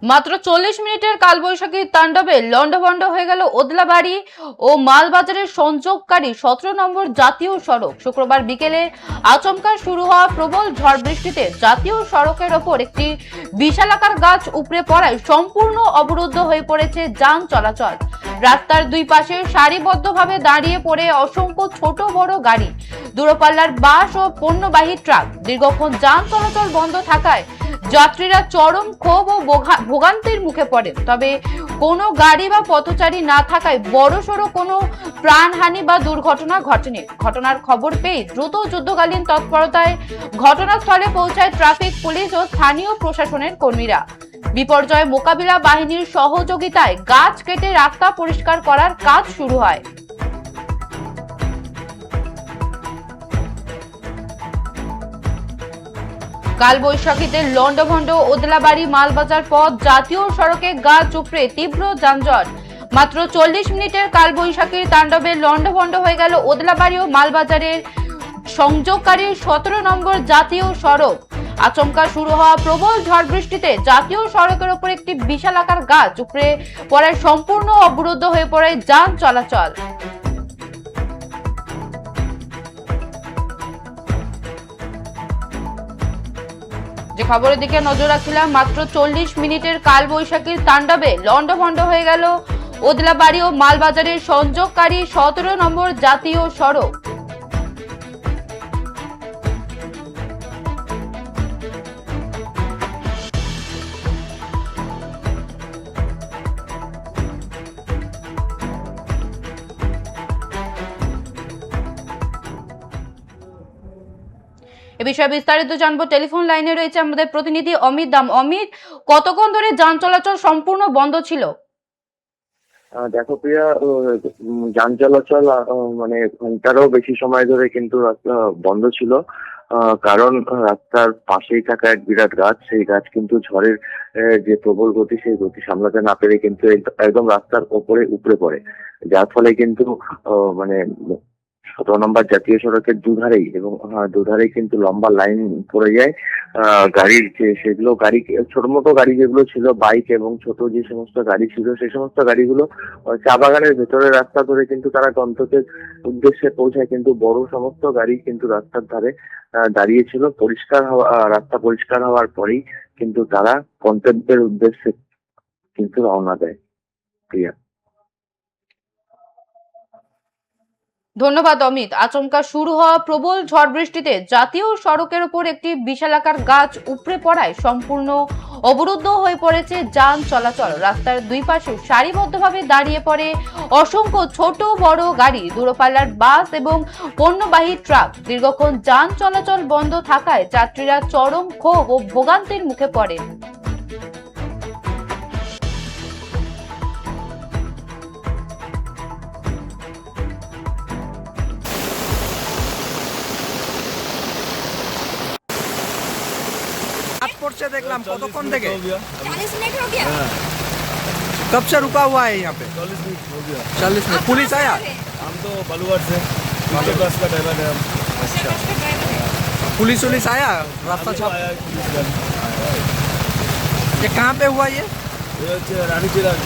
মাত্র 40 মিনিটের কালবৈশাখীর তাণ্ডবে লন্ডভন্ড হয়ে গেল ওদলাবাড়ি ও মালবাজারের সংযোগকারী 17 নম্বর জাতীয় সড়ক। শুক্রবার বিকেলে আচমকা শুরু হওয়া প্রবল ঝড় বৃষ্টিতে জাতীয় সড়কের ওপর একটি বিশালাকার গাছ উপড়ে পড়ায় সম্পূর্ণ অবরুদ্ধ হয়ে পড়েছে যান চলাচল। রাস্তার দুই পাশে সারিবদ্ধভাবে দাঁড়িয়ে পড়ে অসংখ্য ছোট বড় গাড়ি, দূরপাল্লার বাস ও পণ্যবাহী ট্রাক। দীর্ঘক্ষণ যান চলাচল বন্ধ থাকায় যাত্রীরা চরম ক্ষোভ ও ভোগান্তির মুখে পড়ে। তবে কোনো গাড়ি বা পথচারী না থাকায় বড়সড় কোনো প্রাণহানি বা দুর্ঘটনা ঘটেনি। ঘটনার খবর পেয়ে দ্রুত যুদ্ধকালীন তৎপরতায় ঘটনাস্থলে পৌঁছায় ট্রাফিক পুলিশ ও স্থানীয় প্রশাসনের কর্মীরা। বিপর্যয় মোকাবিলা বাহিনীর সহযোগিতায় গাছ কেটে রাস্তা পরিষ্কার করার কাজ শুরু হয়। কালবৈশাখীতে লন্ডভন্ড ওদলাবাড়ি মালবাজার পথ জাতীয় সড়কে গাছ উপড়ে তীব্র যানজট। মাত্র 40 মিনিটের কালবৈশাখীর তাণ্ডবে লন্ডভন্ড হয়ে গেল ওদলাবাড়ি ও মালবাজারের সংযোগকারী 17 নম্বর জাতীয় সড়ক। আচমকা শুরু হওয়া প্রবল ঝড় বৃষ্টিতে জাতীয় সড়কের উপর একটি বিশালাকার গাছ উপড়ে পড়ায় সম্পূর্ণ অবরুদ্ধ হয়ে পড়ে যান চলাচল। যে খবরের দিকে নজর রাখছিলাম, মাত্র 40 মিনিটের কালবৈশাখীর তাণ্ডবে লন্ডভন্ড হয়ে গেল ওদলাবাড়ি ও মালবাজারের সংযোগকারী 17 নম্বর জাতীয় সড়ক। এ বিষয়ে বিস্তারিত জানবো, টেলিফোন লাইনে রয়েছে আমাদের প্রতিনিধি অমিত দাম। অমিত, কতক্ষণ ধরে যান চলাচল সম্পূর্ণ বন্ধ ছিল? দেখো প্রিয়া, যান চলাচল মানে ঘন্টারও বেশি সময় ধরে কিন্তু রাস্তা বন্ধ ছিল। কারণ রাস্তার পাশেই থাকা এক বিরাট গাছ, সেই গাছ কিন্তু ঝড়ের যে প্রবল গতি, সেই গতি সামলাতে না পেরে কিন্তু একদম রাস্তার ওপরে উপড়ে পড়ে, যার ফলে কিন্তু মানে 17 নম্বর জাতীয় সড়কের দুধারেই কিন্তু লম্বা লাইন পড়ে যায় গাড়ির। সেগুলো গাড়ি, ছোট মোটো গাড়ি যেগুলো ছিল, বাইক এবং ছোট যে সমস্ত গাড়ি ছিল, সেই সমস্ত গাড়িগুলো চা বাগানের ভেতরের রাস্তা ধরে কিন্তু তারা গন্তব্যের উদ্দেশ্যে পৌঁছায়, কিন্তু বড় সমস্ত গাড়ি কিন্তু রাস্তার ধারে দাঁড়িয়েছিল। রাস্তা পরিষ্কার হওয়ার পরেই কিন্তু তারা গন্তব্যের উদ্দেশ্যে কিন্তু রওনা দেয়। প্রিয়া, ধন্যবাদ অমিত। আচমকা শুরু হওয়া প্রবল ঝড় বৃষ্টিতে জাতীয় সড়কের উপর একটি বিশালাকার গাছ উপড়ে পড়ায় সম্পূর্ণ অবরুদ্ধ হয়ে পড়েছে যান চলাচল। রাস্তার দুই পাশে সারিবদ্ধভাবে দাঁড়িয়ে পড়ে অসংখ্য ছোট বড় গাড়ি, দূরপাল্লার বাস এবং পণ্যবাহী ট্রাক। দীর্ঘক্ষণ যান চলাচল বন্ধ থাকায় যাত্রীরা চরম ক্ষোভ ও ভোগান্তির মুখে পড়েন। से देखलाम कतक्षण থেকে 40 मिनट हो गया। कब से रुका हुआ है यहाँ पे? 40 मिनट हो गया। 40 मिनट। पुलिस आया? हम तो बालूघाट से, बस का ड्राइवर है हम। अच्छा, पुलिस आया रास्ता छाप? आया पुलिस गाड़ी। ये कहाँ पे हुआ ये? ये रानी चिराग